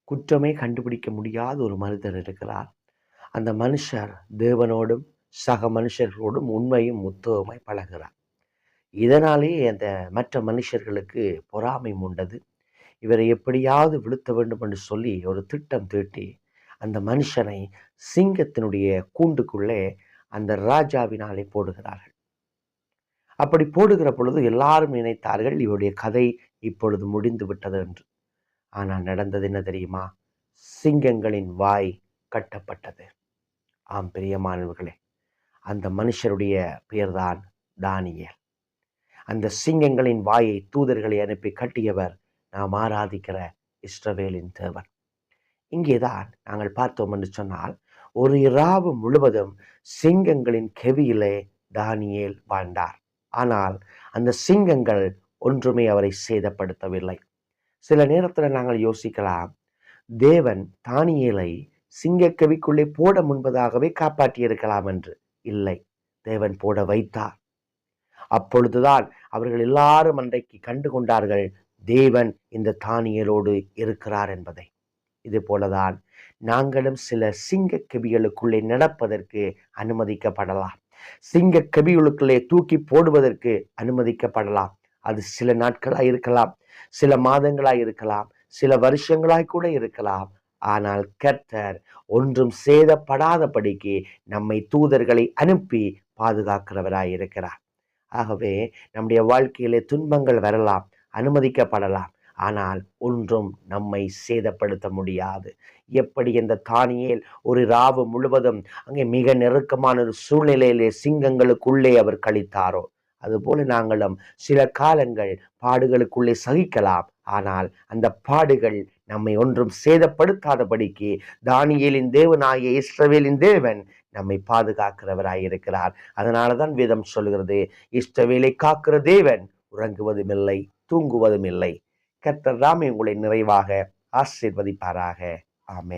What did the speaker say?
குற்றமே கண்டுபிடிக்க முடியாத ஒரு மனிதர் இருக்கிறார். அந்த மனுஷர் தேவனோடும் சக மனுஷர்களோடும் உண்மையும் உத்தவமாய் பழகிறார். இதனாலேயே அந்த மற்ற மனுஷர்களுக்கு பொறாமை உண்டது. இவரை எப்படியாவது வீழ்த்த வேண்டும் என்று சொல்லி ஒரு திட்டம் தீட்டி அந்த மனுஷனை சிங்கத்தினுடைய கூண்டுக்குள்ளே அந்த ராஜாவினாலே போடுகிறார்கள். அப்படி போடுகிற பொழுது எல்லாரும் நினைத்தார்கள் இவருடைய கதை இப்பொழுது முடிந்து விட்டது என்று. ஆனால் நடந்தது என்ன தெரியுமா? சிங்கங்களின் வாய் கட்டப்பட்டது. ஆம் பிரியமானவர்களே, அந்த மனுஷருடைய பெயர்தான் தானியேல். அந்த சிங்கங்களின் வாயை தூதர்களை அனுப்பி கட்டியவர் நாம் ஆராதிக்கிற இஸ்ரவேலின் தேவன். இங்கேதான் நாங்கள் பார்த்தோம் என்று சொன்னால், ஒரு இராவு முழுவதும் சிங்கங்களின் கெவியிலே தானியேல் வாழ்ந்தார். ஆனால் அந்த சிங்கங்கள் ஒன்றுமே அவரை சேதப்படுத்தவில்லை. சில நேரத்தில் நாங்கள் யோசிக்கலாம், தேவன் தானியேலை சிங்கக்கவிக்குள்ளே போட முன்பதாகவே காப்பாற்றி இருக்கலாம் என்று. இல்லை, தேவன் போட வைத்தார். அப்பொழுதுதான் அவர்கள் எல்லாரும் அன்றைக்கு கண்டு கொண்டார்கள் தேவன் இந்த தானியேலோடு இருக்கிறார் என்பதை. இது போலதான் நாங்களும் சில சிங்க கெபிகளுக்குள்ளே நடப்பதற்கு அனுமதிக்கப்படலாம். சிங்க கெபிகளுக்குள்ளே தூக்கி போடுவதற்கு அனுமதிக்கப்படலாம். அது சில நாட்களாய் இருக்கலாம், சில மாதங்களாய் இருக்கலாம், சில வருஷங்களாய் கூட இருக்கலாம். ஆனால் கர்த்தர் ஒன்றும் சேதப்படாதபடிக்கு நம்மை தூதர்களை அனுப்பி பாதுகாக்கிறவராய் இருக்கிறார். ஆகவே நம்முடைய வாழ்க்கையிலே துன்பங்கள் வரலாம், அனுமதிக்கப்படலாம். ஆனால் ஒன்றும் நம்மை சேதப்படுத்த முடியாது. எப்படி இந்த தானியேல் ஒரு ராவு முழுவதும் அங்கே மிக நெருக்கமான ஒரு சூழ்நிலையிலே சிங்கங்களுக்குள்ளே அவர் கழித்தாரோ, அதுபோல நாங்களும் சில காலங்கள் பாடுகளுக்குள்ளே சகிக்கலாம். ஆனால் அந்த பாடுகள் நம்மை ஒன்றும் சேதப்படுத்தாதபடிக்கு தானியேலின் தேவனாகிய இஸ்ரவேலின் தேவன் நம்மை பாதுகாக்கிறவராய் இருக்கிறார். அதனாலதான் வேதம் சொல்கிறது, இஸ்ரவேலை காக்கிற தேவன் உறங்குவதும் இல்லை, தூங்குவதும் இல்லை. கர்த்தர் தாமே உங்களை நிறைவாக ஆசீர்வதிப்பாராக. ஆமென்.